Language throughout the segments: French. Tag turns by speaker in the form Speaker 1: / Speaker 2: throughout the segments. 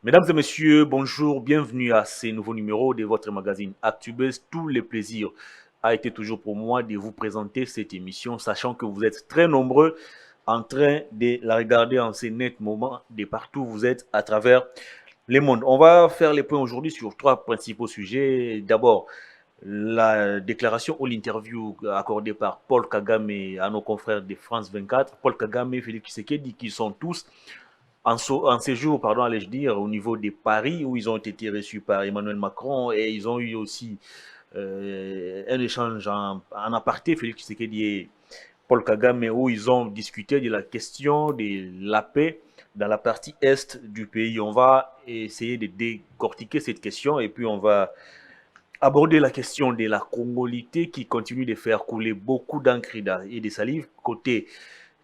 Speaker 1: Mesdames et messieurs, bonjour, bienvenue à ce nouveau numéro de votre magazine ActuBuzz. Tout le plaisir a été toujours pour moi de vous présenter cette émission, sachant que vous êtes très nombreux en train de la regarder en ce net moment de partout où vous êtes à travers le monde. On va faire les points aujourd'hui sur trois principaux sujets. D'abord, la déclaration ou l'interview accordée par Paul Kagame à nos confrères de France 24. Paul Kagame et Félix Tshisekedi qui sont tous en séjour, pardon, allais-je dire, au niveau de Paris, où ils ont été reçus par Emmanuel Macron et ils ont eu aussi un échange en aparté, Félix Tshisekedi et Paul Kagame, où ils ont discuté de la question de la paix dans la partie est du pays. On va essayer de décortiquer cette question et puis on va aborder la question de la congolité qui continue de faire couler beaucoup d'encre et de salive. Côté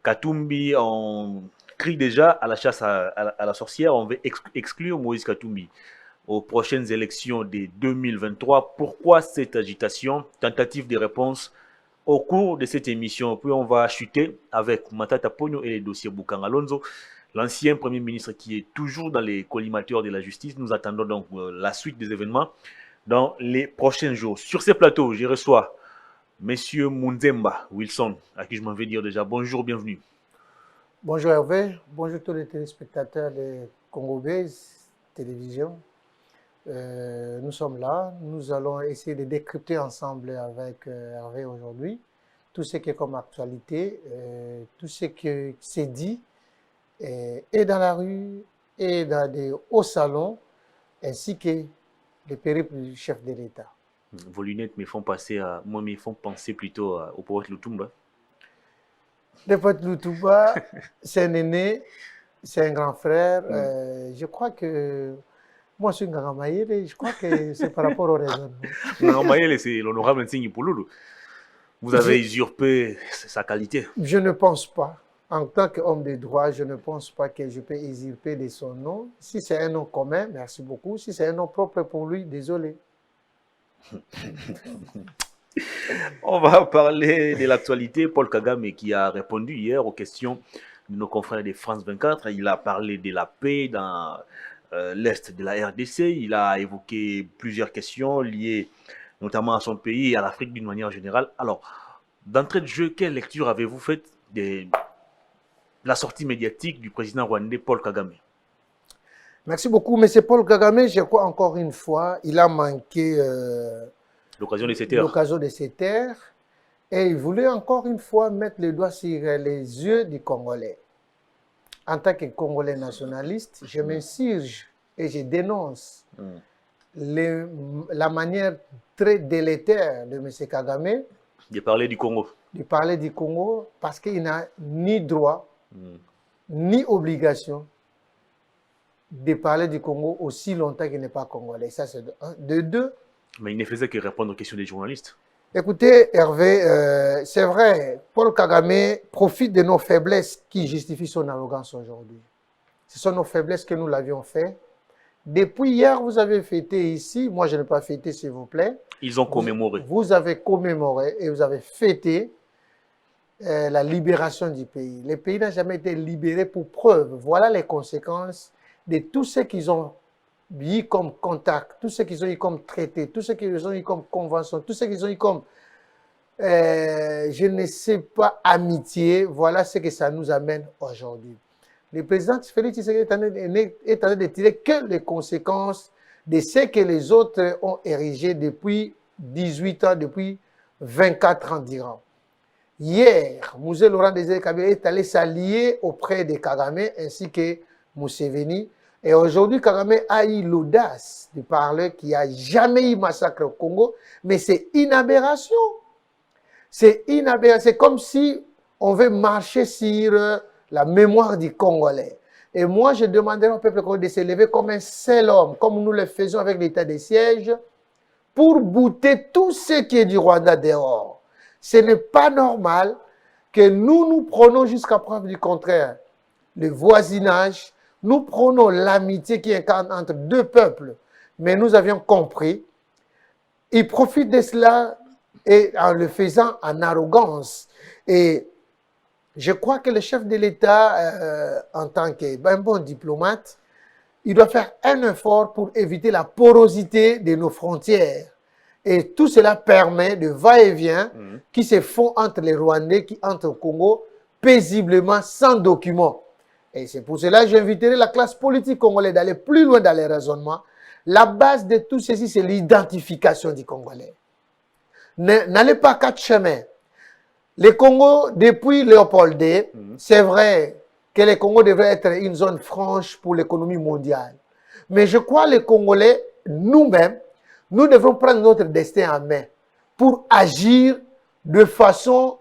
Speaker 1: Katumbi, on crie déjà à la chasse à la sorcière. On veut exclure Moïse Katumbi aux prochaines élections de 2023. Pourquoi cette agitation? Tentative de réponse au cours de cette émission. Puis on va chuter avec Matata Pogno et les dossiers Boukan Alonso, l'ancien Premier ministre qui est toujours dans les collimateurs de la justice. Nous attendons donc la suite des événements dans les prochains jours. Sur ces plateaux, je reçois Monsieur Munzemba Wilson, à qui je m'en vais dire déjà bonjour, bienvenue.
Speaker 2: Bonjour Hervé, bonjour tous les téléspectateurs de Congo Base Télévision. Nous sommes là, nous allons essayer de décrypter ensemble avec Hervé aujourd'hui tout ce qui est comme actualité, tout ce qui s'est dit, et dans la rue, et dans des hauts salons, ainsi que les périples du chef de l'État.
Speaker 1: Vos lunettes me font me font penser plutôt au poète Lutumba.
Speaker 2: Le poète Lutumba, c'est un aîné, c'est un grand frère. Je crois que moi, je suis Ngaramayele, je crois que c'est par rapport au raisonnement.
Speaker 1: Ngaramayele, c'est l'honorable Nsingi Pouloulou. Vous avez usurpé sa qualité.
Speaker 2: Je ne pense pas. En tant qu'homme de droit, je ne pense pas que je peux usurper de son nom. Si c'est un nom commun, merci beaucoup. Si c'est un nom propre pour lui, désolé.
Speaker 1: On va parler de l'actualité. Paul Kagame qui a répondu hier aux questions de nos confrères de France 24. Il a parlé de la paix dans l'Est de la RDC. Il a évoqué plusieurs questions liées notamment à son pays et à l'Afrique d'une manière générale. Alors, d'entrée de jeu, quelle lecture avez-vous faite de la sortie médiatique du président rwandais Paul Kagame?
Speaker 2: Merci beaucoup, M. Paul Kagame. Je crois encore une fois, il a manqué
Speaker 1: l'occasion de se taire.
Speaker 2: L'occasion de se taire. Et il voulait encore une fois mettre le doigt sur les yeux du Congolais. En tant que Congolais nationaliste, je m'insurge et je dénonce la manière très délétère de M. Kagame
Speaker 1: de parler du Congo.
Speaker 2: De parler du Congo parce qu'il n'a ni droit, ni obligation de parler du Congo aussi longtemps qu'il n'est pas congolais. Ça, c'est de un. De deux.
Speaker 1: Mais il ne faisait que répondre aux questions des journalistes.
Speaker 2: Écoutez, Hervé, c'est vrai, Paul Kagame profite de nos faiblesses qui justifient son arrogance aujourd'hui. Ce sont nos faiblesses que nous l'avions fait. Depuis hier, vous avez fêté ici. Moi, je n'ai pas fêté, s'il vous plaît.
Speaker 1: Ils ont commémoré.
Speaker 2: Vous avez commémoré et vous avez fêté la libération du pays. Le pays n'a jamais été libéré pour preuve. Voilà les conséquences de tout ce qu'ils ont eu comme contact, tout ce qu'ils ont eu comme traité, tout ce qu'ils ont eu comme convention, tout ce qu'ils ont eu comme, je ne sais pas, amitié. Voilà ce que ça nous amène aujourd'hui. Le président Félix Tshisekedi est en train de tirer que les conséquences de ce que les autres ont érigé depuis 18 ans, depuis 24 ans d'Iran. Hier, Mouzé Laurent Désiré Kabila est allé s'allier auprès de Kagame ainsi que Museveni. Et aujourd'hui, Kagame a eu l'audace de parler qu'il n'y a jamais eu massacre au Congo, mais c'est une aberration. C'est une aberration. C'est comme si on veut marcher sur la mémoire du Congolais. Et moi, je demanderai au peuple congolais de se lever comme un seul homme, comme nous le faisons avec l'état de siège, pour bouter tout ce qui est du Rwanda dehors. Ce n'est pas normal que nous prenons jusqu'à preuve du contraire le voisinage, nous prenons l'amitié qui incarne entre deux peuples, mais nous avions compris. Ils profitent de cela et en le faisant en arrogance. Et je crois que le chef de l'État, en tant qu'un bon diplomate, il doit faire un effort pour éviter la porosité de nos frontières. Et tout cela permet de va-et-vient qui se font entre les Rwandais qui entrent au Congo paisiblement sans documents. Et c'est pour cela que j'inviterai la classe politique congolaise d'aller plus loin dans les raisonnements. La base de tout ceci, c'est l'identification du Congolais. N'allez pas quatre chemins. Les Congo, depuis Léopold II, c'est vrai que les Congo devraient être une zone franche pour l'économie mondiale. Mais je crois que les Congolais, nous-mêmes, nous devons prendre notre destin en main pour agir de façon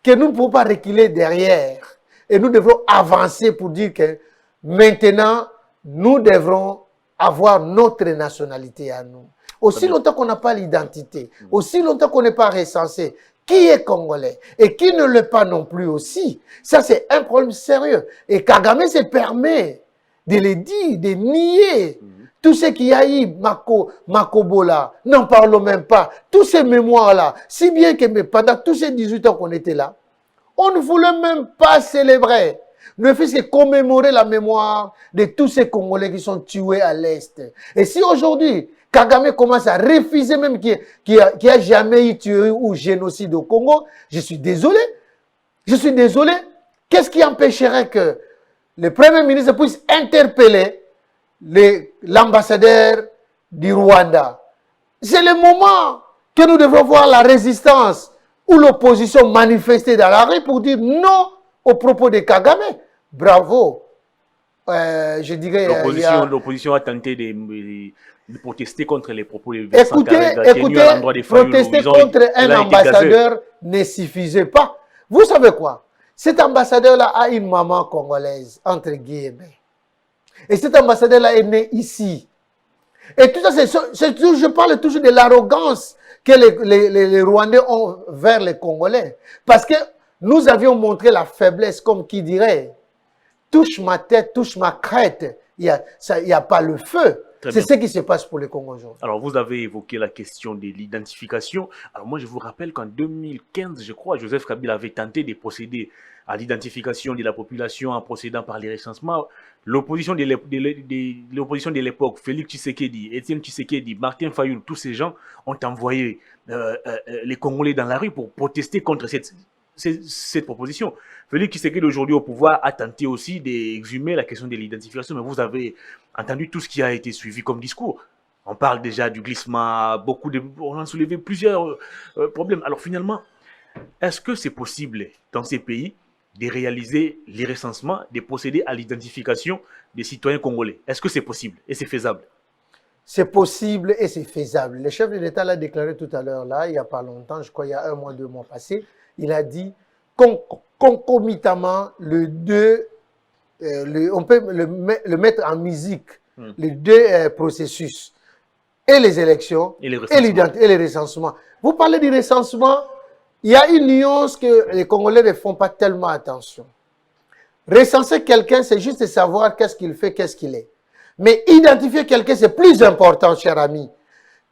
Speaker 2: que nous ne pouvons pas reculer derrière. Et nous devrons avancer pour dire que maintenant, nous devrons avoir notre nationalité à nous. Aussi longtemps qu'on n'a pas l'identité, aussi longtemps qu'on n'est pas recensé, qui est congolais et qui ne l'est pas non plus aussi, ça c'est un problème sérieux. Et Kagame se permet de le dire, de nier. Tout ce qu'il y a eu, Makobola, n'en parlons même pas. Tous ces mémoires-là, si bien que pendant tous ces 18 ans qu'on était là, on ne voulait même pas célébrer. Ne fait que commémorer la mémoire de tous ces Congolais qui sont tués à l'Est. Et si aujourd'hui, Kagame commence à refuser même qu'il n'y a jamais eu tué ou génocide au Congo, je suis désolé. Je suis désolé. Qu'est-ce qui empêcherait que le Premier ministre puisse interpeller l'ambassadeur du Rwanda? C'est le moment que nous devons voir la résistance ou l'opposition manifester dans la rue pour dire non aux propos de Kagame. Bravo. Je dirais...
Speaker 1: L'opposition a tenté de protester contre les propos de
Speaker 2: Vincent Karega. Écoutez, protester contre un ambassadeur ne suffisait pas. Vous savez quoi? Cet ambassadeur-là a une maman congolaise, entre guillemets. Et cet ambassadeur-là est né ici. Et tout ça, je parle toujours de l'arrogance que les Rwandais ont vers les Congolais. Parce que nous avions montré la faiblesse, comme qui dirait, touche ma tête, touche ma crête, il n'y a pas le feu. C'est ce qui se passe pour les Congolais.
Speaker 1: Alors, vous avez évoqué la question de l'identification. Alors, moi, je vous rappelle qu'en 2015, je crois, Joseph Kabila avait tenté de procéder à l'identification de la population en procédant par les recensements. L'opposition de l'époque, Félix Tshisekedi, Étienne Tshisekedi, Martin Fayulu, tous ces gens ont envoyé les Congolais dans la rue pour protester contre cette proposition. Félix Tshisekedi, aujourd'hui au pouvoir, a tenté aussi d'exhumer la question de l'identification, mais vous avez entendu tout ce qui a été suivi comme discours. On parle déjà du glissement, on a soulevé plusieurs problèmes. Alors finalement, est-ce que c'est possible dans ces pays de réaliser les recensements, de procéder à l'identification des citoyens congolais? Est-ce que c'est possible et c'est faisable?
Speaker 2: C'est possible et c'est faisable. Le chef de l'État l'a déclaré tout à l'heure, là, il n'y a pas longtemps, je crois il y a 1 mois, 2 mois passés, il a dit concomitamment on peut le mettre en musique, les deux processus, et les élections, et les recensements. Vous parlez du recensement, il y a une nuance que les Congolais ne font pas tellement attention. Recenser quelqu'un, c'est juste savoir qu'est-ce qu'il fait, qu'est-ce qu'il est. Mais identifier quelqu'un, c'est plus important, cher ami.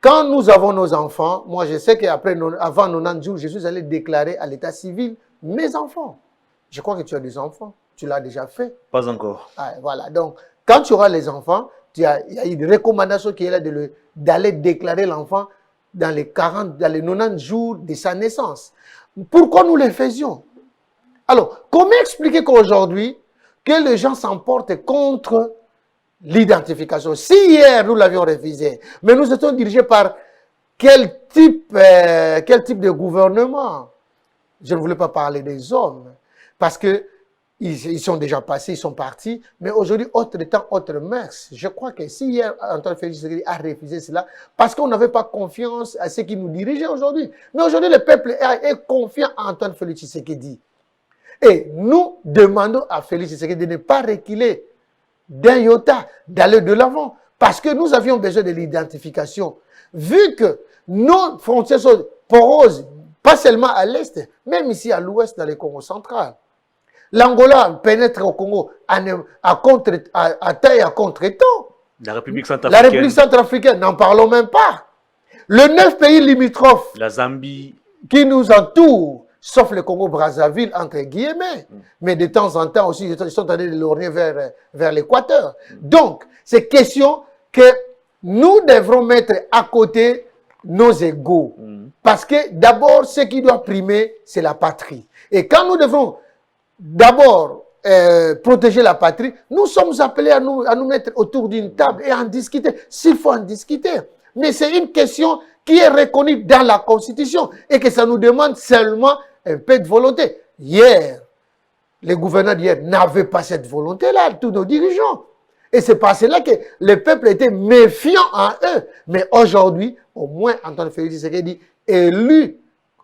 Speaker 2: Quand nous avons nos enfants, moi je sais qu'avant 90 jours, je suis allé déclarer à l'état civil mes enfants. Je crois que tu as des enfants. Tu l'as déjà fait?
Speaker 1: Pas encore.
Speaker 2: Ah, voilà. Donc, quand tu auras les enfants, il y a une recommandation qui est là d'aller déclarer l'enfant dans les 90 jours de sa naissance. Pourquoi nous le faisions? Alors, comment expliquer qu'aujourd'hui, que les gens s'emportent contre l'identification? Si hier, nous l'avions refusé, mais nous étions dirigés par quel type de gouvernement? Je ne voulais pas parler des hommes, parce que ils sont déjà passés, ils sont partis, mais aujourd'hui, autre temps, autre mœurs. Je crois que si hier, Antoine Félix Tshisekedi a refusé cela, parce qu'on n'avait pas confiance à ceux qui nous dirigeaient aujourd'hui. Mais aujourd'hui, le peuple est confiant à Antoine Félix Tshisekedi. Et nous demandons à Félix Tshisekedi de ne pas reculer d'un iota, d'aller de l'avant, parce que nous avions besoin de l'identification. Vu que nos frontières sont poreuses, pas seulement à l'est, même ici à l'ouest, dans les Congo central. L'Angola pénètre au Congo à taille à contre-temps.
Speaker 1: La République centrafricaine.
Speaker 2: La République centrafricaine, n'en parlons même pas. Le 9 pays limitrophes.
Speaker 1: La Zambie.
Speaker 2: Qui nous entourent. sauf le Congo-Brazzaville, entre guillemets. Mais de temps en temps aussi, ils sont en train de lorgner vers l'Équateur. Donc, c'est question que nous devrons mettre à côté nos égaux. Parce que d'abord, ce qui doit primer, c'est la patrie. Et quand nous devons d'abord protéger la patrie, nous sommes appelés à nous mettre autour d'une table et en discuter, s'il faut en discuter. Mais c'est une question qui est reconnue dans la Constitution et que ça nous demande seulement un peu de volonté. Hier, les gouverneurs d'hier n'avaient pas cette volonté-là, tous nos dirigeants. Et c'est par cela que le peuple était méfiant en eux. Mais aujourd'hui, au moins, Antoine Félix Tshisekedi est élu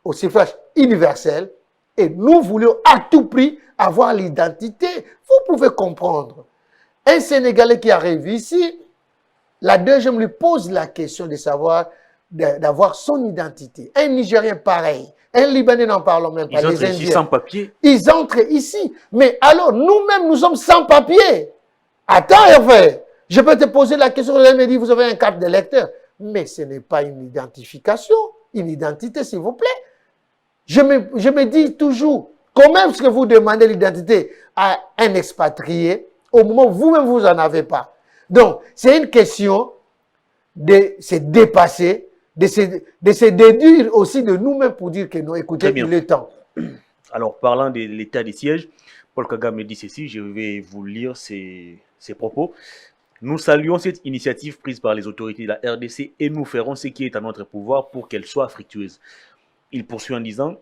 Speaker 2: au suffrage universel et nous voulions à tout prix avoir l'identité. Vous pouvez comprendre. Un Sénégalais qui arrive ici, la deuxième lui pose la question de savoir, d'avoir son identité. Un Nigérien pareil. Un Libanais, n'en parlons même pas.
Speaker 1: Ils entrent ici sans papier.
Speaker 2: Ils entrent ici. Mais alors, nous-mêmes, nous sommes sans papier. Attends, Hervé. Je peux te poser la question. Elle me dit, vous avez une carte d'électeur. Mais ce n'est pas une identification. Une identité, s'il vous plaît. Je me dis toujours, comment est-ce que vous demandez l'identité à un expatrié au moment où vous-même vous n'en avez pas? Donc, c'est une question de se dépasser, de se déduire aussi de nous-mêmes pour dire que non, écoutez, il est temps.
Speaker 1: Alors, parlant de l'état des sièges, Paul Kagame dit ceci, je vais vous lire ses propos. Nous saluons cette initiative prise par les autorités de la RDC et nous ferons ce qui est à notre pouvoir pour qu'elle soit fructueuse. Il poursuit en disant,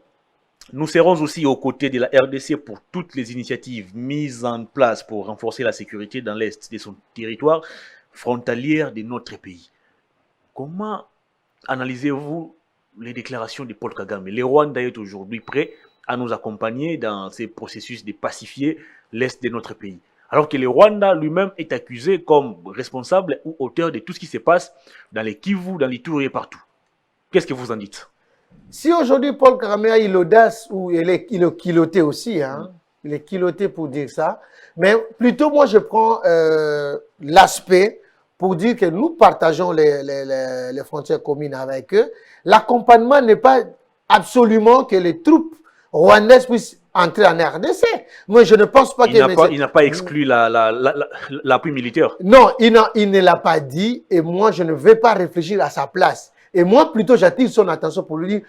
Speaker 1: nous serons aussi aux côtés de la RDC pour toutes les initiatives mises en place pour renforcer la sécurité dans l'est de son territoire frontalière de notre pays. Comment analysez-vous les déclarations de Paul Kagame? Le Rwanda est aujourd'hui prêt à nous accompagner dans ces processus de pacifier l'est de notre pays. Alors que le Rwanda lui-même est accusé comme responsable ou auteur de tout ce qui se passe dans les Kivu, dans les Ituri et partout. Qu'est-ce que vous en dites?
Speaker 2: Si aujourd'hui Paul Kagame a eu l'audace, ou il est culotté aussi, hein, il est culotté pour dire ça, mais plutôt moi je prends l'aspect pour dire que nous partageons les frontières communes avec eux. L'accompagnement n'est pas absolument que les troupes rwandaises puissent entrer en RDC. Moi, je ne pense pas
Speaker 1: qu'il n'a pas exclu l'appui militaire.
Speaker 2: Non, il ne l'a pas dit et moi, je ne vais pas réfléchir à sa place. Et moi, plutôt, j'attire son attention pour lui dire,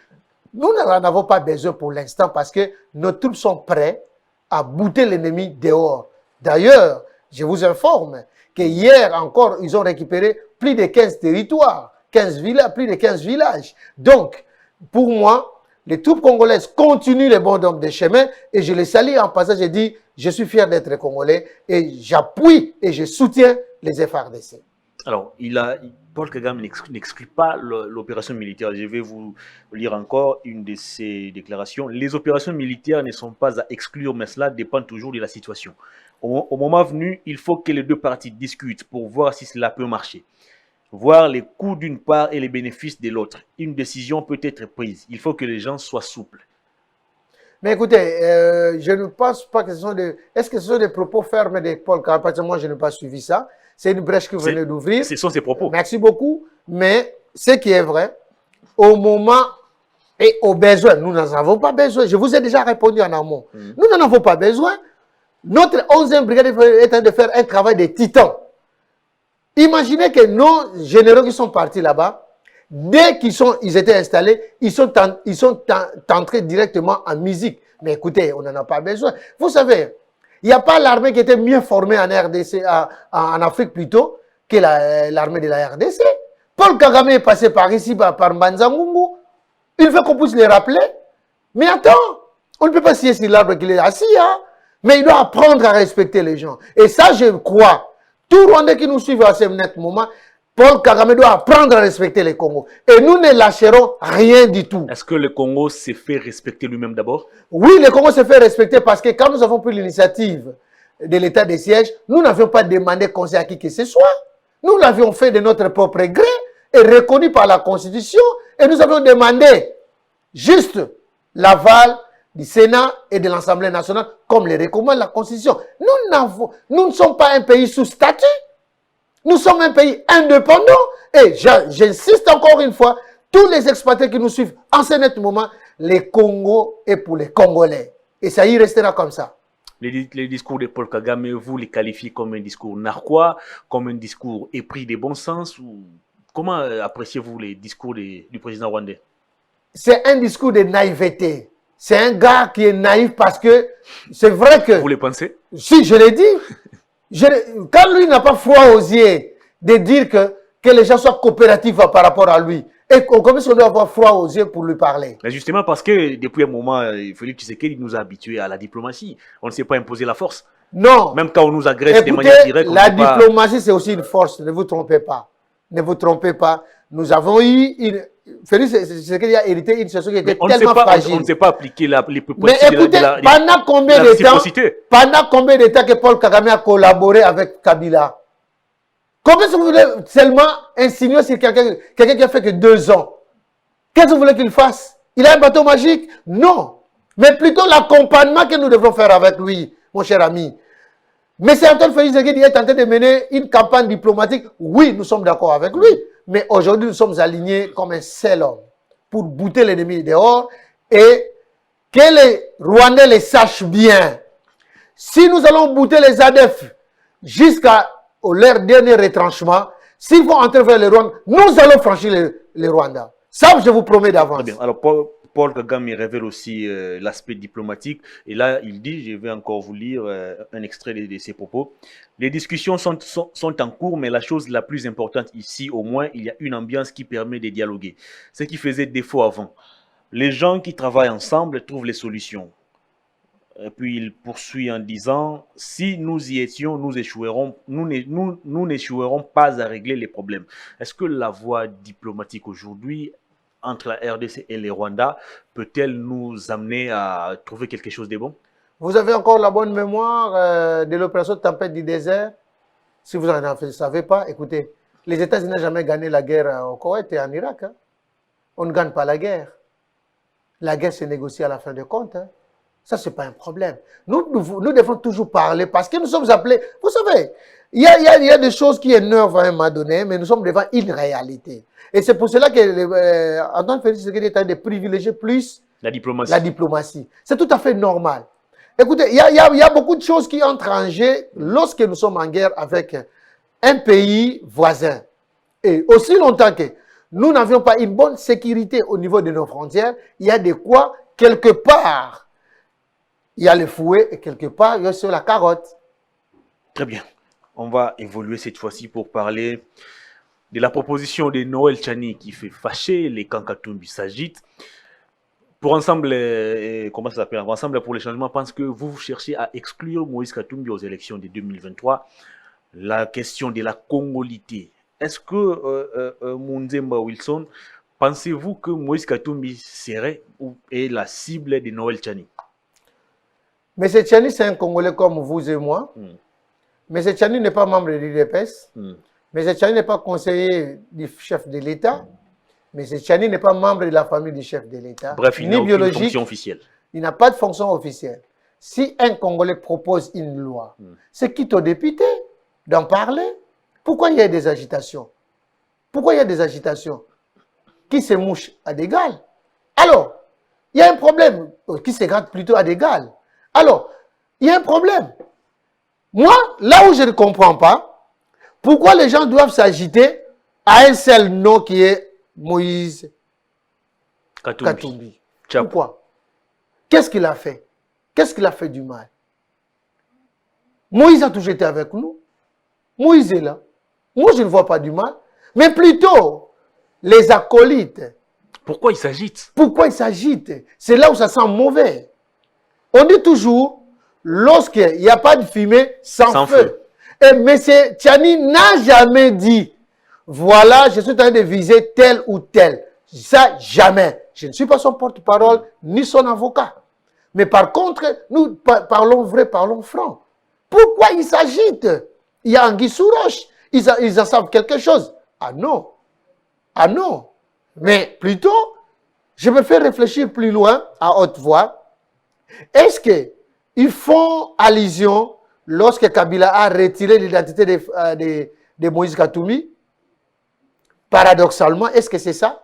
Speaker 2: nous n'en avons pas besoin pour l'instant parce que nos troupes sont prêtes à bouter l'ennemi dehors. D'ailleurs, je vous informe que hier encore, ils ont récupéré plus de 15 territoires, plus de 15 villages. Donc, pour moi, les troupes congolaises continuent les bons hommes de chemin et je les salue en passant. Je dis, je suis fier d'être congolais et j'appuie et je soutiens les FARDC.
Speaker 1: Alors, Paul Kagame n'exclut pas l'opération militaire. Je vais vous lire encore une de ses déclarations. Les opérations militaires ne sont pas à exclure, mais cela dépend toujours de la situation. Au moment venu, il faut que les deux parties discutent pour voir si cela peut marcher. Voir les coûts d'une part et les bénéfices de l'autre. Une décision peut être prise. Il faut que les gens soient souples.
Speaker 2: Mais écoutez, je ne pense pas que ce sont des... Est-ce que ce sont des propos fermes de Paul Kagame? Parce que moi, je n'ai pas suivi ça. C'est une brèche que vous venez d'ouvrir.
Speaker 1: Ce sont ses propos.
Speaker 2: Merci beaucoup. Mais ce qui est vrai, au moment et au besoin, nous n'en avons pas besoin. Je vous ai déjà répondu en amont. Nous n'en avons pas besoin. Notre 11e brigade est en train de faire un travail de titan. Imaginez que nos généraux qui sont partis là-bas, dès qu'ils étaient installés, ils sont entrés directement en musique. Mais écoutez, on n'en a pas besoin. Vous savez, il n'y a pas l'armée qui était mieux formée en RDC, en Afrique plutôt, que l'armée de la RDC. Paul Kagame est passé par ici, par Mbanza-Ngungu. Il veut qu'on puisse les rappeler. Mais attends, on ne peut pas scier sur l'arbre qu'il est assis, hein. Mais il doit apprendre à respecter les gens. Et ça, je crois, tout Rwandais qui nous suit à ce moment, Paul Kagame doit apprendre à respecter les Congos. Et nous ne lâcherons rien du tout.
Speaker 1: Est-ce que le Congo s'est fait respecter lui-même d'abord?
Speaker 2: Oui, le Congo s'est fait respecter parce que quand nous avons pris l'initiative de l'état des sièges, nous n'avions pas demandé conseil à qui que ce soit. Nous l'avions fait de notre propre gré et reconnu par la Constitution. Et nous avions demandé juste l'aval du Sénat et de l'Assemblée nationale, comme le recommande la Constitution. Nous ne sommes pas un pays sous statut. Nous sommes un pays indépendant. Et j'insiste encore une fois, tous les expatriés qui nous suivent en ce net moment, les Congo est pour les Congolais. Et ça y restera comme ça.
Speaker 1: Les discours de Paul Kagame, vous les qualifiez comme un discours narquois, comme un discours épris de bon sens ou comment appréciez-vous les discours du président rwandais?
Speaker 2: C'est un discours de naïveté. C'est un gars qui est naïf parce que c'est vrai que...
Speaker 1: Vous le pensez?
Speaker 2: Si, je l'ai dit. Quand lui n'a pas froid aux yeux de dire que les gens soient coopératifs par rapport à lui, et comment est-ce qu'on doit avoir froid aux yeux pour lui parler?
Speaker 1: Mais justement parce que depuis un moment, Félix Tshisekedi nous a habitués à la diplomatie. On ne sait pas imposer la force.
Speaker 2: Non.
Speaker 1: Même quand on nous agresse
Speaker 2: Écoutez,
Speaker 1: de manière directe.
Speaker 2: La diplomatie, c'est aussi une force. Ne vous trompez pas. Ne vous trompez pas. Nous avons eu une... Félix Tshisekedi a hérité une situation qui était tellement fragile.
Speaker 1: On ne sait pas appliquer les
Speaker 2: Mais écoutez, pendant combien de temps que Paul Kagame a collaboré avec Kabila? Comment est-ce que vous voulez seulement insinuer sur quelqu'un qui a fait que 2 ans? Qu'est-ce que vous voulez qu'il fasse? Il a un bateau magique? Non. Mais plutôt l'accompagnement que nous devons faire avec lui, mon cher ami. Mais c'est Antoine Félix Tshisekedi est en train de mener une campagne diplomatique. Oui, nous sommes d'accord avec lui. Mais aujourd'hui, nous sommes alignés comme un seul homme pour bouter l'ennemi dehors et que les Rwandais les sachent bien. Si nous allons bouter les ADF jusqu'au leur dernier retranchement, s'ils vont entrer vers les Rwandais, nous allons franchir les Rwandais. Ça, je vous promets d'avance.
Speaker 1: Très bien. Alors, Paul Kagame révèle aussi l'aspect diplomatique. Et là, il dit, je vais encore vous lire un extrait de ses propos. Les discussions sont en cours, mais la chose la plus importante ici, au moins, il y a une ambiance qui permet de dialoguer. Ce qui faisait défaut avant. Les gens qui travaillent ensemble trouvent les solutions. Et puis il poursuit en disant, si nous y étions, nous n'échouerons pas à régler les problèmes. Est-ce que la voie diplomatique aujourd'hui entre la RDC et les Rwandais peut-elle nous amener à trouver quelque chose de bon?
Speaker 2: Vous avez encore la bonne mémoire de l'opération Tempête du désert? Si vous n'en savez pas, écoutez, les États-Unis n'ont jamais gagné la guerre au Koweït et en Irak. Hein. On ne gagne pas la guerre. La guerre se négocie à la fin de compte. Hein. Ça, ce n'est pas un problème. Nous devons toujours parler parce que nous sommes appelés... Vous savez, il y a des choses qui énervent à un moment donné, mais nous sommes devant une réalité. Et c'est pour cela que Antoine Félix Tshisekedi est en train de privilégier plus la diplomatie. C'est tout à fait normal. Écoutez, il y a beaucoup de choses qui entrent en jeu lorsque nous sommes en guerre avec un pays voisin. Et aussi longtemps que nous n'avions pas une bonne sécurité au niveau de nos frontières, il y a de quoi, quelque part, il y a le fouet et quelque part, il y a sur la carotte.
Speaker 1: Très bien. On va évoluer cette fois-ci pour parler de la proposition de Noël Tchani qui fait fâcher, les Kankatumbi s'agitent. Pour Ensemble, comment ça s'appelle? Ensemble pour les changements pense que vous cherchez à exclure Moïse Katumbi aux élections de 2023. La question de la congolité. Est-ce que Munzemba Wilson, pensez-vous que Moïse Katumbi serait ou est la cible de Noël Tchani?
Speaker 2: M. Tchani, c'est un Congolais comme vous et moi. M. Tchani n'est pas membre de l'UDPS. M. Tchani n'est pas conseiller du chef de l'État. M. Tchani n'est pas membre de la famille du chef de l'État.
Speaker 1: Bref, il n'a aucune fonction officielle.
Speaker 2: Il n'a pas de fonction officielle. Si un Congolais propose une loi, c'est quitte au député d'en parler. Pourquoi il y a des agitations? Pourquoi il y a des agitations? Qui se mouche à d'égal? Alors, il y a un problème. Qui se gratte plutôt à d'égal? Alors, il y a un problème. Moi, là où je ne comprends pas, pourquoi les gens doivent s'agiter à un seul nom qui est Moïse Katumbi. Pourquoi? Qu'est-ce qu'il a fait? Qu'est-ce qu'il a fait du mal? Moïse a toujours été avec nous. Moïse est là. Moi, je ne vois pas du mal. Mais plutôt, les acolytes.
Speaker 1: Pourquoi ils s'agitent?
Speaker 2: Pourquoi ils s'agitent? C'est là où ça sent mauvais. On dit toujours, lorsqu'il n'y a pas de fumée, sans feu. Et M. Tchani n'a jamais dit, voilà, je suis en train de viser tel ou tel. Ça, jamais. Je ne suis pas son porte-parole, ni son avocat. Mais par contre, nous parlons vrai, parlons franc. Pourquoi ils s'agitent? Il y a Anguille sous roche. Ils en savent quelque chose. Ah non. Ah non. Mais plutôt, je me fais réfléchir plus loin, à haute voix. Est-ce qu'ils font allusion lorsque Kabila a retiré l'identité de Moïse Katumbi? Paradoxalement, est-ce que c'est ça?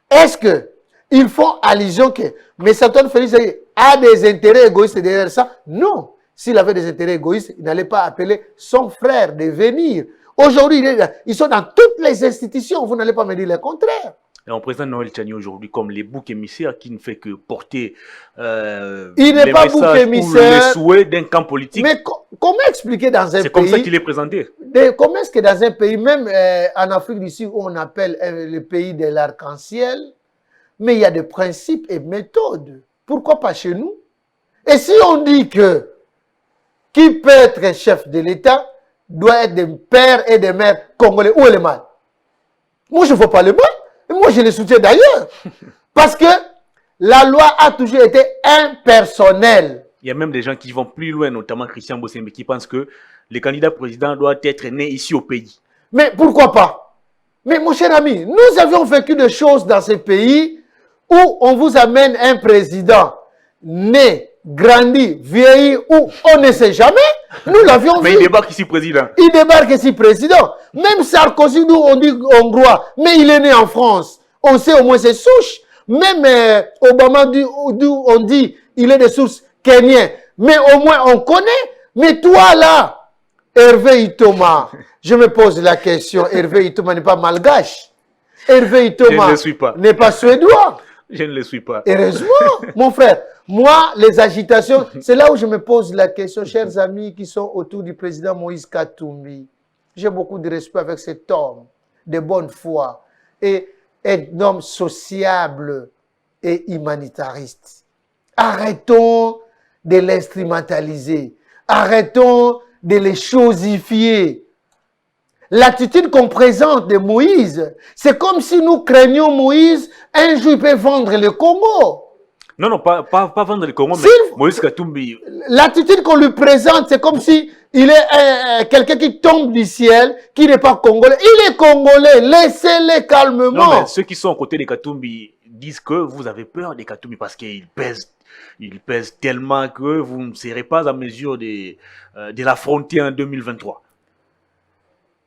Speaker 2: Est-ce que ils font allusion que mais Antoine Félix a des intérêts égoïstes derrière ça. Non. S'il avait des intérêts égoïstes, il n'allait pas appeler son frère de venir. Aujourd'hui, ils sont dans toutes les institutions. Vous n'allez pas me dire le contraire.
Speaker 1: Et on présente Noël Tchani aujourd'hui comme les boucs émissaires qui ne fait que porter
Speaker 2: il n'est pas bouc émissaire,
Speaker 1: les souhaits d'un camp politique.
Speaker 2: Mais comment expliquer dans un pays...
Speaker 1: C'est comme ça qu'il est présenté.
Speaker 2: Comment est-ce que dans un pays, même en Afrique du Sud, où on appelle le pays de l'arc-en-ciel, mais il y a des principes et méthodes. Pourquoi pas chez nous? Et si on dit que qui peut être chef de l'État doit être des pères et des mères congolais, où est le mal? Moi, je ne vois pas le mal. Moi, je le soutiens d'ailleurs. Parce que la loi a toujours été impersonnelle.
Speaker 1: Il y a même des gens qui vont plus loin, notamment Christian Bossembe, qui pensent que les candidats présidents doivent être nés ici au pays.
Speaker 2: Mais pourquoi pas? Mais mon cher ami, nous avions vécu des choses dans ces pays où on vous amène un président né, grandi, vieilli, où on ne sait jamais. Nous l'avions vu.
Speaker 1: Mais il débarque ici président.
Speaker 2: Il débarque ici président. Même Sarkozy, nous on dit hongrois, mais il est né en France. On sait au moins ses souches. Même Obama, on dit il est de sources kenyens. Mais au moins on connaît. Mais toi là, Hervé Itoma, je me pose la question, Hervé Itoma n'est pas malgache. Hervé Itoma n'est pas suédois.
Speaker 1: Je ne le suis pas.
Speaker 2: Heureusement, mon frère. Moi, les agitations, c'est là où je me pose la question, chers amis qui sont autour du président Moïse Katumbi. J'ai beaucoup de respect avec cet homme, de bonne foi, et un homme sociable et humanitariste. Arrêtons de l'instrumentaliser. Arrêtons de les chosifier. L'attitude qu'on présente de Moïse, c'est comme si nous craignions Moïse, un jour il peut vendre le Congo.
Speaker 1: Non, non, pas vendre le Congo, mais Moïse Katumbi.
Speaker 2: L'attitude qu'on lui présente, c'est comme si il est quelqu'un qui tombe du ciel, qui n'est pas congolais. Il est congolais, laissez-le calmement.
Speaker 1: Non, mais ceux qui sont aux côtés de Katumbi disent que vous avez peur de Katumbi parce qu'il pèse tellement que vous ne serez pas à mesure de l'affronter en 2023.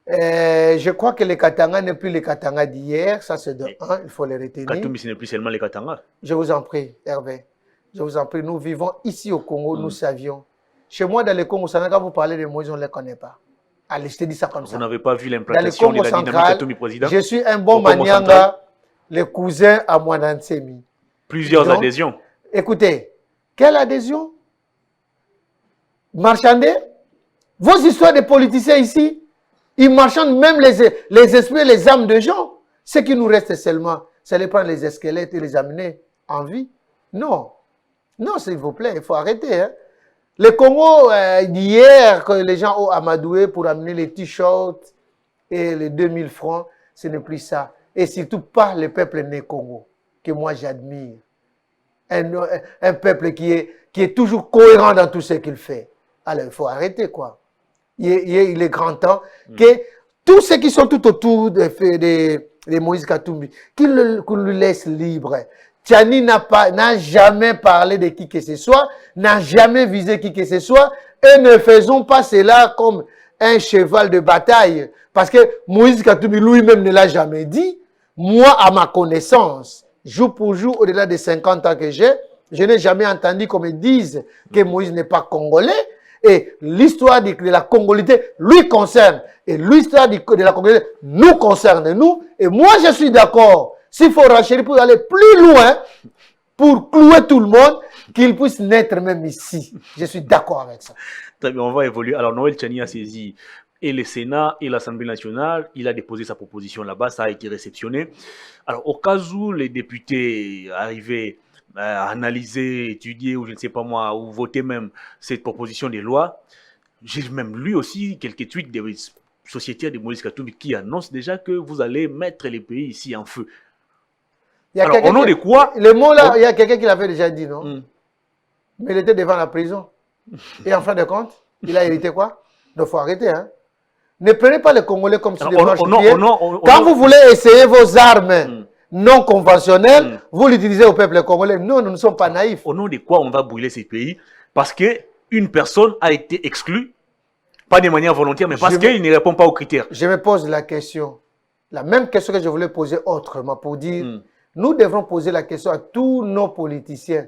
Speaker 2: Je crois que les Katanga n'est plus les Katanga d'hier, ça c'est de un, il faut les retenir.
Speaker 1: Katumbi, ce n'est plus seulement les Katanga.
Speaker 2: Je vous en prie, Hervé. Je vous en prie, nous vivons ici au Congo, nous savions. Chez moi, dans le Congo, quand vous parlez de Moïse, on ne les connaît pas. Allez, je te dis ça comme ça.
Speaker 1: Vous n'avez pas vu l'implantation de la dynamique Katumbi président?
Speaker 2: Je suis un bon Manianga, le cousin à Mwanantsemi.
Speaker 1: Plusieurs adhésions.
Speaker 2: Écoutez, quelle adhésion? Marchandez? Vos histoires de politiciens ici, ils marchandent même les esprits, les âmes de gens. Ce qui nous reste seulement, c'est de prendre les squelettes et les amener en vie. Non. Non, s'il vous plaît, il faut arrêter. Hein. Le Congo d'hier, que les gens ont amadoué pour amener les t-shirts et les 2000 francs, ce n'est plus ça. Et surtout pas le peuple né Congo, que moi j'admire. Un peuple qui est toujours cohérent dans tout ce qu'il fait. Alors, il faut arrêter, quoi. Il est grand temps que tous ceux qui sont tout autour de Moïse Katumbi, qu'ils le laissent libre. Tchani n'a jamais parlé de qui que ce soit, n'a jamais visé qui que ce soit, et ne faisons pas cela comme un cheval de bataille. Parce que Moïse Katumbi lui-même ne l'a jamais dit. Moi, à ma connaissance, jour pour jour, au-delà des 50 ans que j'ai, je n'ai jamais entendu qu'on me dise que Moïse n'est pas congolais. Et l'histoire de la congolité lui concerne. Et l'histoire de la congolité nous concerne, nous. Et moi, je suis d'accord. S'il faut racheter pour aller plus loin, pour clouer tout le monde, qu'il puisse naître même ici. Je suis d'accord avec ça.
Speaker 1: Très bien, on va évoluer. Alors, Noël Tchani a saisi et le Sénat et l'Assemblée nationale. Il a déposé sa proposition là-bas. Ça a été réceptionné. Alors, au cas où les députés arrivaient à analyser, étudier ou je ne sais pas moi, ou voter même cette proposition de loi, j'ai même lu aussi quelques tweets des sociétaires de Moïse Katumbi qui annoncent déjà que vous allez mettre les pays ici en feu. Alors, au nom de quoi?
Speaker 2: Le mot là, il y a quelqu'un qui l'avait déjà dit, non? Mais il était devant la prison. Et en fin de compte, il a hérité quoi? Donc, il faut arrêter, hein? Ne prenez pas les Congolais comme si des marche-pieds. Quand vous voulez essayer vos armes non conventionnelles, vous l'utilisez au peuple congolais. Non, nous ne sommes pas naïfs.
Speaker 1: Au nom de quoi on va brûler ces pays? Parce qu'une personne a été exclue, pas de manière volontaire, mais parce qu'il ne répond pas aux critères.
Speaker 2: Je me pose la question, la même question que je voulais poser autrement, pour dire, Nous devrons poser la question à tous nos politiciens.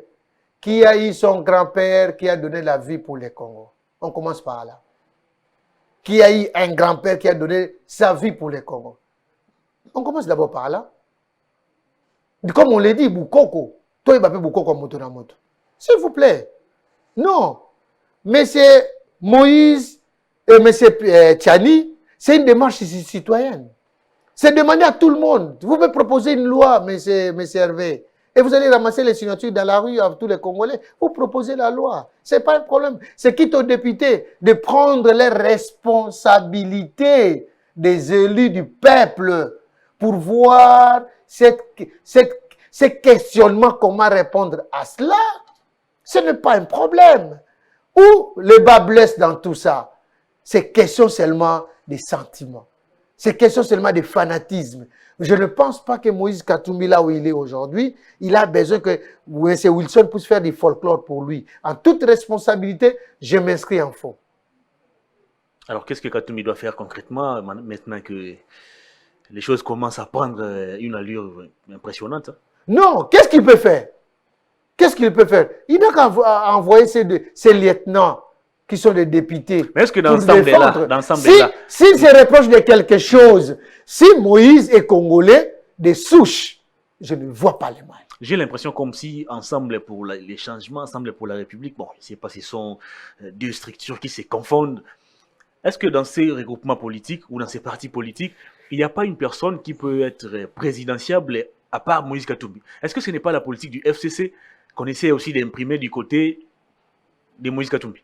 Speaker 2: Qui a eu son grand-père qui a donné la vie pour les Congos? On commence par là. Qui a eu un grand-père qui a donné sa vie pour les Congos? On commence d'abord par là. Comme on l'a dit, Boukoko. Toi, il va Boukoko moto na moto. S'il vous plaît. Non. Monsieur Moïse et monsieur Tchani, c'est une démarche citoyenne. C'est demander à tout le monde. Vous pouvez proposer une loi, monsieur Hervé. Et vous allez ramasser les signatures dans la rue à tous les Congolais. Vous proposez la loi. Ce n'est pas un problème. C'est quitte aux députés de prendre les responsabilités des élus du peuple pour voir ces questionnements, comment répondre à cela. Ce n'est pas un problème. Où le bas blesse dans tout ça? C'est question seulement des sentiments. C'est question seulement de fanatisme. Je ne pense pas que Moïse Katumbi, là où il est aujourd'hui, il a besoin que M. Wilson puisse faire du folklore pour lui. En toute responsabilité, je m'inscris en faux.
Speaker 1: Alors, qu'est-ce que Katumbi doit faire concrètement maintenant que les choses commencent à prendre une allure impressionnante?
Speaker 2: Non, qu'est-ce qu'il peut faire? Qu'est-ce qu'il peut faire? Il n'a qu'à envoyer ses lieutenants qui sont des députés.
Speaker 1: Mais est-ce que dans l'ensemble là,
Speaker 2: s'il se reproche de quelque chose, si Moïse est congolais, des souches, je ne vois pas les mal.
Speaker 1: J'ai l'impression comme si ensemble pour les changements, ensemble pour la République, bon, je ne sais pas si ce sont deux structures qui se confondent. Est-ce que dans ces regroupements politiques ou dans ces partis politiques, il n'y a pas une personne qui peut être présidentiable à part Moïse Katumbi? Est-ce que ce n'est pas la politique du FCC qu'on essaie aussi d'imprimer du côté de Moïse Katumbi?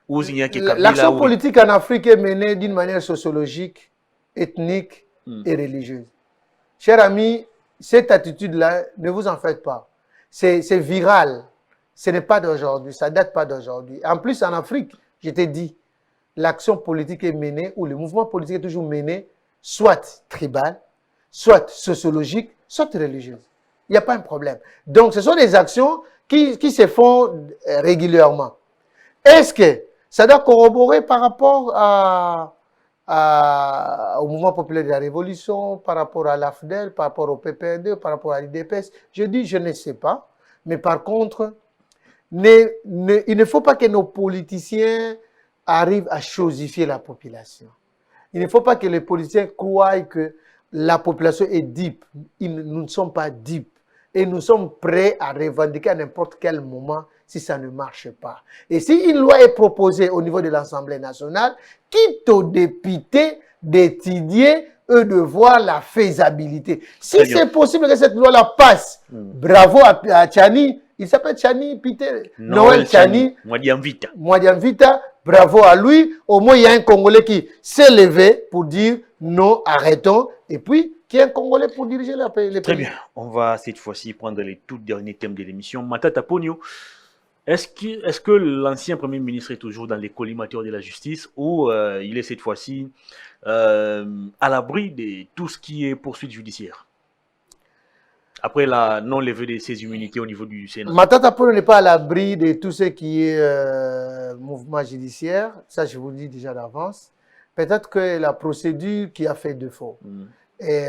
Speaker 2: L'action politique en Afrique est menée d'une manière sociologique, ethnique et religieuse. Chers amis, cette attitude-là, ne vous en faites pas. C'est viral. Ce n'est pas d'aujourd'hui, ça ne date pas d'aujourd'hui. En plus, en Afrique, je t'ai dit, l'action politique est menée, ou le mouvement politique est toujours mené, soit tribal, soit sociologique, soit religieuse. Il n'y a pas un problème. Donc, ce sont des actions qui se font régulièrement. Est-ce que ça doit corroborer par rapport au mouvement populaire de la Révolution, par rapport à l'AFDEL, par rapport au PPRD, par rapport à l'IDPS? Je dis, je ne sais pas. Mais par contre, il ne faut pas que nos politiciens arrivent à chosifier la population. Il ne faut pas que les politiciens croient que la population est deep. Nous ne sommes pas deep. Et nous sommes prêts à revendiquer à n'importe quel moment si ça ne marche pas. Et si une loi est proposée au niveau de l'Assemblée nationale, quitte aux députés d'étudier, eux, de voir la faisabilité. Si c'est possible que cette loi-là passe, bravo à Tchani, il s'appelle Tchani, Peter, Noël Tchani, Mwadiamvita, bravo à lui. Au moins, il y a un Congolais qui s'est levé pour dire non, arrêtons. Et puis, qui est un Congolais pour diriger les pays.
Speaker 1: Très bien. On va cette fois-ci prendre les tout derniers thèmes de l'émission. Matata Ponyo, est-ce que l'ancien Premier ministre est toujours dans les collimateurs de la justice ou il est cette fois-ci à l'abri de tout ce qui est poursuite judiciaire après la non-levée de ses immunités au niveau du Sénat?
Speaker 2: Matata Ponyo n'est pas à l'abri de tout ce qui est mouvement judiciaire. Ça, je vous le dis déjà d'avance. Peut-être que la procédure qui a fait défaut. Et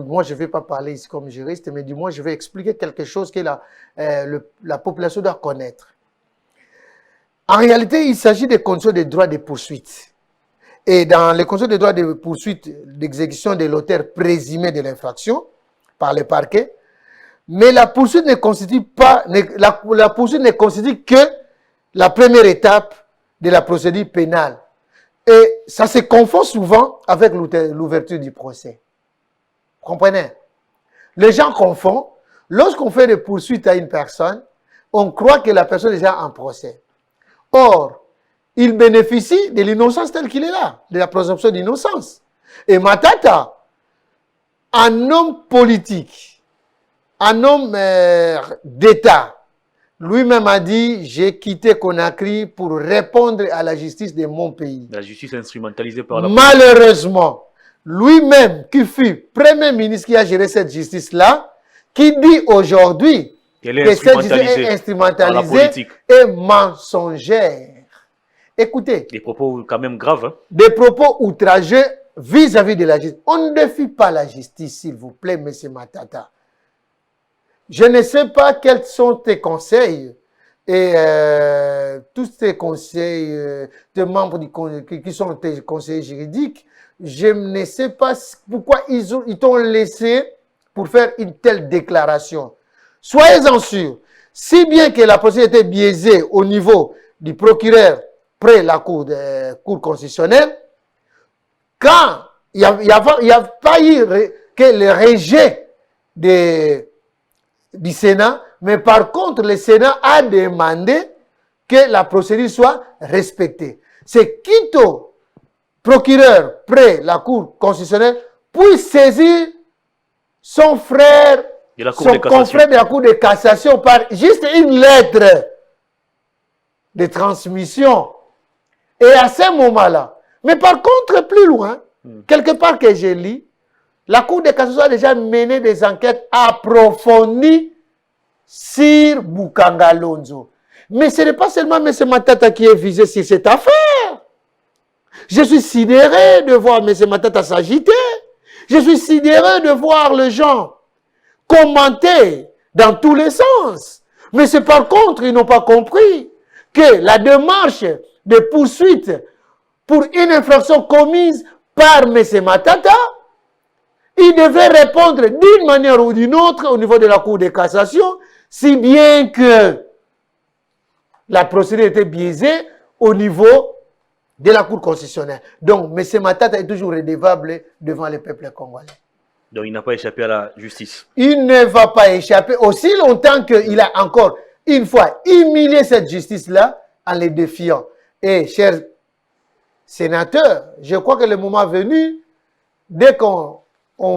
Speaker 2: moi, je ne vais pas parler ici comme juriste, mais du moins, je vais expliquer quelque chose que la population doit connaître. En réalité, il s'agit des conditions de droit de poursuite. Et dans les conditions de droit de poursuite, d'exécution de l'auteur présumé de l'infraction par le parquet, mais la poursuite ne constitue pas, la poursuite ne constitue que la première étape de la procédure pénale. Et ça se confond souvent avec l'ouverture du procès. Vous comprenez? Les gens confondent. Lorsqu'on fait des poursuites à une personne, on croit que la personne est déjà en procès. Or, il bénéficie de l'innocence telle qu'il est là, de la présomption d'innocence. Et Matata, un homme politique, un homme d'État, lui-même a dit, j'ai quitté Conakry pour répondre à la justice de mon pays.
Speaker 1: La justice instrumentalisée par la
Speaker 2: Malheureusement, lui-même, qui fut Premier ministre qui a géré cette justice-là, qui dit aujourd'hui que cette justice est instrumentalisée et mensongère. Écoutez.
Speaker 1: Des propos quand même graves. Hein?
Speaker 2: Des propos outrageux vis-à-vis de la justice. On ne défie pas la justice, s'il vous plaît, M. Matata. Je ne sais pas quels sont tes conseils et tous tes conseils de membres qui sont tes conseillers juridiques. Je ne sais pas pourquoi ils t'ont laissé pour faire une telle déclaration. Soyez-en sûrs, si bien que la procédure était biaisée au niveau du procureur près la cour constitutionnelle, quand il n'y a pas eu que le rejet du Sénat, mais par contre, le Sénat a demandé que la procédure soit respectée. C'est Quito, procureur près la Cour constitutionnelle, puisse saisir son frère, son confrère de la Cour de cassation par juste une lettre de transmission. Et à ce moment-là, mais par contre, plus loin, quelque part que j'ai lu, la Cour de cassation a déjà mené des enquêtes approfondies sur Bukanga Lonzo. Mais ce n'est pas seulement M. Matata qui est visé sur cette affaire. Je suis sidéré de voir M. Matata s'agiter. Je suis sidéré de voir les gens commenter dans tous les sens. Mais c'est par contre, ils n'ont pas compris que la démarche de poursuite pour une infraction commise par M. Matata, il devait répondre d'une manière ou d'une autre au niveau de la Cour de cassation, si bien que la procédure était biaisée au niveau de la Cour constitutionnelle. Donc, M. Matata est toujours redevable devant le peuple congolais.
Speaker 1: Donc, il n'a pas échappé à la justice.
Speaker 2: Il ne va pas échapper aussi longtemps qu'il a encore une fois humilié cette justice-là en les défiant. Et, chers sénateurs, je crois que le moment venu, dès qu'on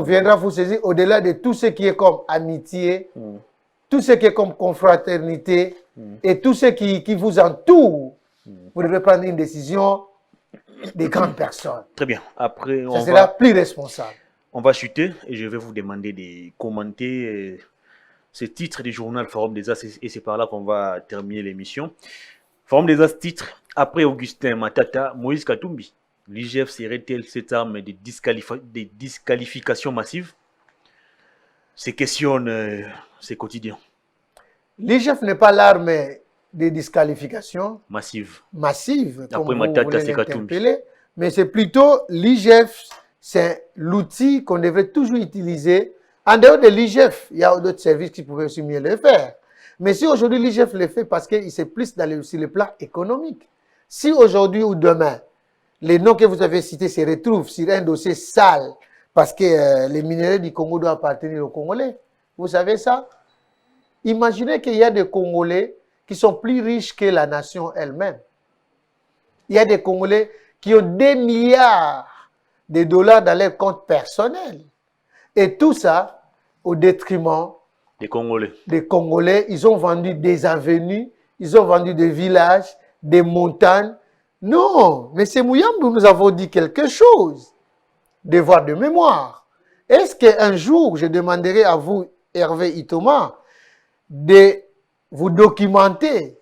Speaker 2: viendra vous saisir au-delà de tout ce qui est comme amitié, tout ce qui est comme confraternité et tout ce qui vous entoure, vous devez prendre une décision des grandes personnes.
Speaker 1: Très bien. Après,
Speaker 2: ça sera plus responsable.
Speaker 1: On va chuter et je vais vous demander de commenter ce titre du journal Forum des As et c'est par là qu'on va terminer l'émission. Forum des As titre, après Augustin Matata, Moïse Katumbi. L'IGF serait-elle cette arme de disqualification massive? C'est questionne, c'est quotidien.
Speaker 2: L'IGF n'est pas l'arme de disqualification
Speaker 1: massive,
Speaker 2: comme vous voulez l'interpeller, mais c'est plutôt l'IGF, c'est l'outil qu'on devrait toujours utiliser. En dehors de l'IGF, il y a d'autres services qui pourraient aussi mieux le faire. Mais si aujourd'hui l'IGF le fait parce qu'il c'est plus sur le plan économique. Si aujourd'hui ou demain, les noms que vous avez cités se retrouvent sur un dossier sale parce que les minéraux du Congo doivent appartenir aux Congolais. Vous savez ça? Imaginez qu'il y a des Congolais qui sont plus riches que la nation elle-même. Il y a des Congolais qui ont des milliards de dollars dans leur compte personnel. Et tout ça au détriment
Speaker 1: des Congolais.
Speaker 2: Des Congolais, ils ont vendu des avenues, ils ont vendu des villages, des montagnes. Non, M. Mouyambou nous avons dit quelque chose. Devoir de mémoire. Est-ce qu'un jour, je demanderai à vous, Hervé Itoma, de vous documenter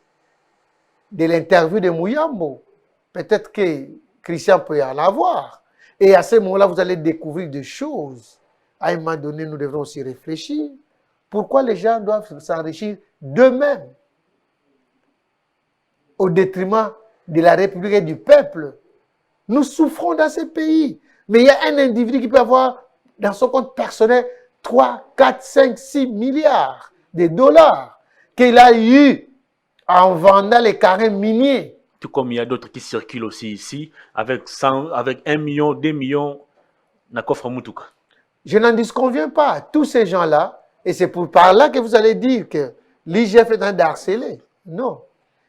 Speaker 2: de l'interview de Mouyambou? Peut-être que Christian peut y en avoir. Et à ce moment-là, vous allez découvrir des choses. À un moment donné, nous devrons aussi réfléchir. Pourquoi les gens doivent s'enrichir d'eux-mêmes au détriment de la République et du peuple? Nous souffrons dans ce pays. Mais il y a un individu qui peut avoir dans son compte personnel 3, 4, 5, 6 milliards de dollars qu'il a eu en vendant les carrés miniers.
Speaker 1: Tout comme il y a d'autres qui circulent aussi ici avec 1 million, 2 millions na coffre Mutuka.
Speaker 2: Je n'en disconviens pas. Tous ces gens-là, et c'est par là que vous allez dire que l'IGF est en train d'harceler. Non.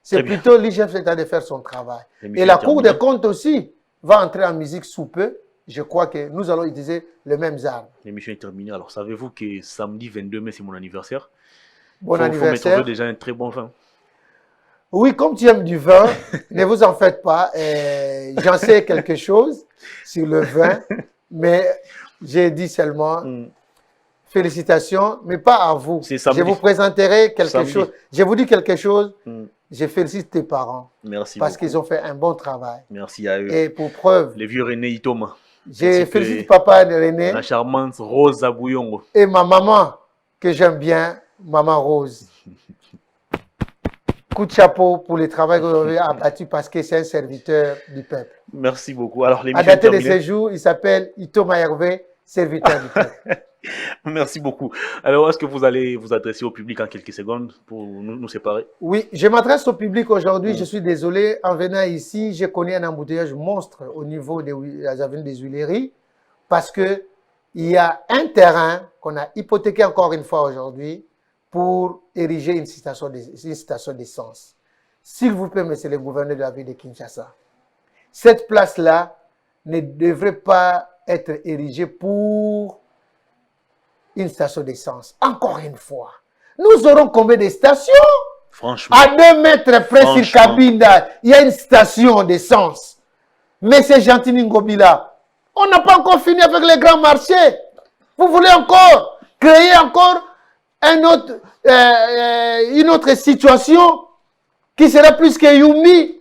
Speaker 2: C'est plutôt l'IGF qui est en train de faire son travail. Et la Cour des comptes aussi va entrer en musique sous peu. Je crois que nous allons utiliser les mêmes armes.
Speaker 1: L'émission est terminée. Alors, savez-vous que samedi 22 mai, c'est mon anniversaire?
Speaker 2: Bon anniversaire.
Speaker 1: Il faut me trouver déjà un très bon vin.
Speaker 2: Oui, comme tu aimes du vin, ne vous en faites pas. J'en sais quelque chose sur le vin, mais j'ai dit seulement félicitations, mais pas à vous. Je vous présenterai quelque chose. Je vous dis quelque chose. Je félicite tes parents.
Speaker 1: Merci
Speaker 2: parce qu'ils ont fait un bon travail.
Speaker 1: Merci à eux.
Speaker 2: Et pour preuve,
Speaker 1: le vieux René Itoma.
Speaker 2: Je félicite papa de René.
Speaker 1: La charmante Rose Abouyongo.
Speaker 2: Et ma maman, que j'aime bien. Maman Rose. Coup de chapeau pour le travail que vous avez abattu parce que c'est un serviteur du peuple.
Speaker 1: Merci beaucoup. Alors,
Speaker 2: À
Speaker 1: l'émission est
Speaker 2: dater de
Speaker 1: terminée.
Speaker 2: ce jour, il s'appelle Ito Mayervé, serviteur du peuple.
Speaker 1: Merci beaucoup. Alors, est-ce que vous allez vous adresser au public en quelques secondes pour nous séparer?
Speaker 2: Oui, je m'adresse au public aujourd'hui. Je suis désolé, en venant ici, j'ai connu un embouteillage monstre au niveau des avenues des Huileries parce que il y a un terrain qu'on a hypothéqué encore une fois aujourd'hui pour ériger une station d'essence. S'il vous plaît, monsieur le gouverneur de la ville de Kinshasa, cette place-là ne devrait pas être érigée pour une station d'essence. Encore une fois, nous aurons combien de stations?
Speaker 1: Franchement.
Speaker 2: À 2 mètres près sur Kabinda, il y a une station d'essence. Mais c'est gentil Ngobila. On n'a pas encore fini avec les grands marchés. Vous voulez encore créer encore une autre situation qui sera plus que Yumi,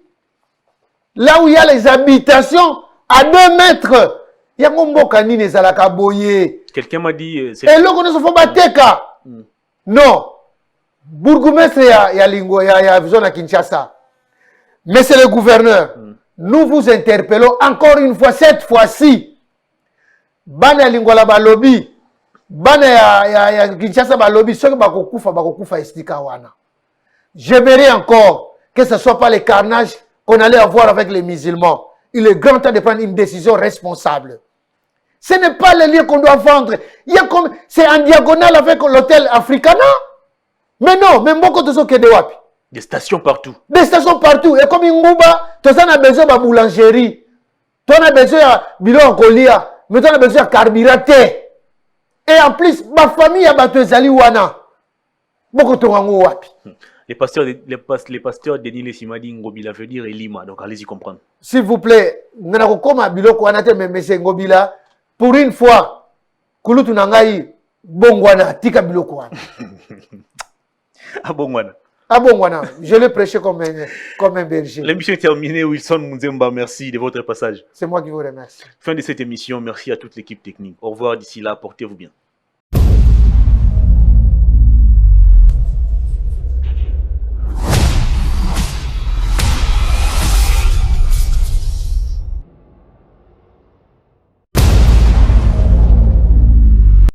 Speaker 2: là où il y a les habitations à 2 mètres. Il y a Mombokani Nezalaka Boye.
Speaker 1: Quelqu'un m'a dit.
Speaker 2: Et là, on ne se fait pas teka. Non. Bourgoumestre, il y a Lingo, il y a besoin à Kinshasa. Mais c'est le gouverneur. Nous vous interpellons encore une fois, cette fois-ci. Bana Lingwala Balobi. Bana ya Kinshasa Balobi. Ceux qui bakokufa estika wana. J'aimerais encore que ce ne soit pas le carnage qu'on allait avoir avec les musulmans. Il est grand temps de prendre une décision responsable. Ce n'est pas le lieu qu'on doit vendre. C'est en diagonale avec l'hôtel Africana. Mais non, même beaucoup de ceux qui sont
Speaker 1: des stations partout.
Speaker 2: Des stations partout. Et comme Ngouba, tu as besoin de boulangerie. Tu as besoin de bilan en colia. Mais tu as besoin de carburant. Et en plus, ma famille a battu Zali Wana. Beaucoup de gens.
Speaker 1: Les pasteurs Denis Lessimadi Ngobila veut dire Elima. Donc allez-y comprendre.
Speaker 2: S'il vous plaît, nous avons comme Biloko Anate Memese Ngobila. Pour une fois, Kulutu Nangaï, Bongwana, Tika Biloko.
Speaker 1: Ah Bongwana.
Speaker 2: Ah Bongwana, je l'ai prêché comme un berger.
Speaker 1: L'émission est terminée. Wilson Munzemba, merci de votre passage.
Speaker 2: C'est moi qui vous remercie.
Speaker 1: Fin de cette émission. Merci à toute l'équipe technique. Au revoir d'ici là. Portez-vous bien.